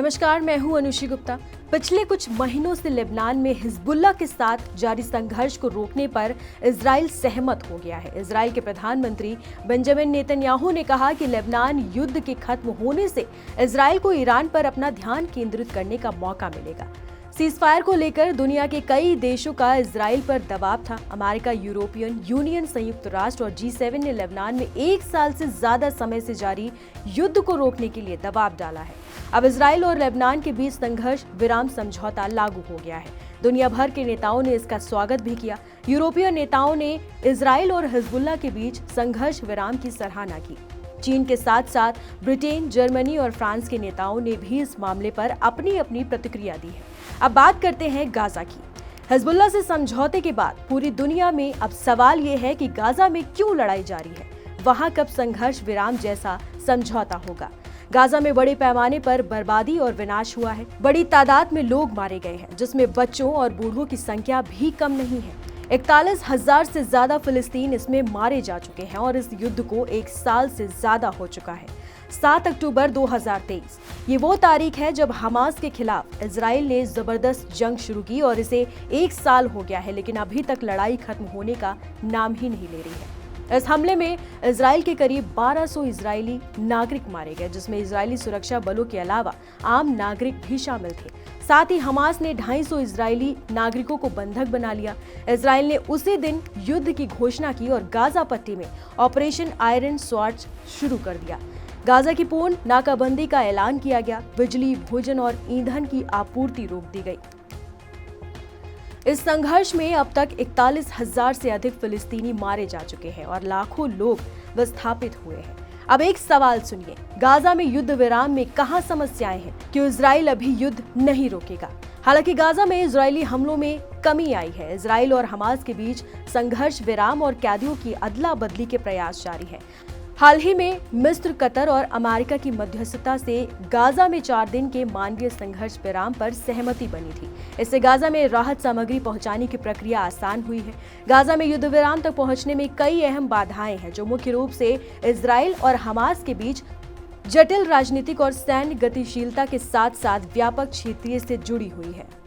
नमस्कार, मैं हूं अनुषी गुप्ता। पिछले कुछ महीनों से लेबनान में हिजबुल्लाह के साथ जारी संघर्ष को रोकने पर इजराइल सहमत हो गया है। इजराइल के प्रधानमंत्री बेंजामिन नेतन्याहू ने कहा कि लेबनान युद्ध के खत्म होने से इजराइल को ईरान पर अपना ध्यान केंद्रित करने का मौका मिलेगा। सीजफायर को लेकर दुनिया के कई देशों का इजराइल पर दबाव था। अमेरिका, यूरोपियन यूनियन, संयुक्त राष्ट्र और G7 ने लेबनान में 1 साल से ज्यादा समय से जारी युद्ध को रोकने के लिए दबाव डाला है। अब इजराइल और लेबनान के बीच संघर्ष विराम समझौता लागू हो गया है। दुनिया भर के नेताओं ने इसका स्वागत भी किया। यूरोपीय नेताओं ने इजराइल और हिजबुल्लाह के बीच संघर्ष विराम की सराहना की। चीन के साथ साथ ब्रिटेन, जर्मनी और फ्रांस के नेताओं ने भी इस मामले पर अपनी अपनी प्रतिक्रिया दी है। अब बात करते हैं गाजा की। हिजबुल्लाह से समझौते के बाद पूरी दुनिया में अब सवाल ये है कि गाजा में क्यों लड़ाई जारी है, वहां कब संघर्ष विराम जैसा समझौता होगा। गाजा में बड़े पैमाने पर बर्बादी और विनाश हुआ है। बड़ी तादाद में लोग मारे गए हैं, जिसमें बच्चों और बूढ़ों की संख्या भी कम नहीं है। 41,000 से ज्यादा फिलिस्तीन इसमें मारे जा चुके हैं और इस युद्ध को 1 साल से ज्यादा हो चुका है। 7 अक्टूबर 2023 ये वो तारीख है जब हमास के खिलाफ इजराइल ने जबरदस्त जंग शुरू की और इसे 1 साल हो गया है, लेकिन अभी तक लड़ाई खत्म होने का नाम ही नहीं ले रही है। इस हमले में इजराइल के करीब 1200 इजरायली नागरिक मारे गए, जिसमें इजरायली सुरक्षा बलों के अलावा आम नागरिक भी शामिल थे। साथ ही हमास ने 250 इजरायली नागरिकों को बंधक बना लिया। इजराइल ने उसी दिन युद्ध की घोषणा की और गाजा पट्टी में ऑपरेशन आयरन स्वॉर्ड शुरू कर दिया। गाजा की पूर्ण नाकाबंदी का ऐलान किया गया। बिजली, भोजन और ईंधन की आपूर्ति रोक दी गई। इस संघर्ष में अब तक 41,000 से अधिक फिलिस्तीनी मारे जा चुके हैं और लाखों लोग विस्थापित हुए हैं। अब एक सवाल सुनिए, गाजा में युद्ध विराम में कहां समस्याएं हैं? क्यों इजराइल अभी युद्ध नहीं रोकेगा? हालांकि गाजा में इजरायली हमलों में कमी आई है। इजराइल और हमास के बीच संघर्ष विराम और कैदियों की अदला बदली के प्रयास जारी है। हाल ही में मिस्र, कतर और अमेरिका की मध्यस्थता से गाजा में 4 दिन के मानवीय संघर्ष विराम पर सहमति बनी थी। इससे गाजा में राहत सामग्री पहुंचाने की प्रक्रिया आसान हुई है। गाजा में युद्ध विराम तक पहुंचने में कई अहम बाधाएं हैं, जो मुख्य रूप से इजराइल और हमास के बीच जटिल राजनीतिक और सैन्य गतिशीलता के साथ साथ व्यापक क्षेत्रीय से जुड़ी हुई है।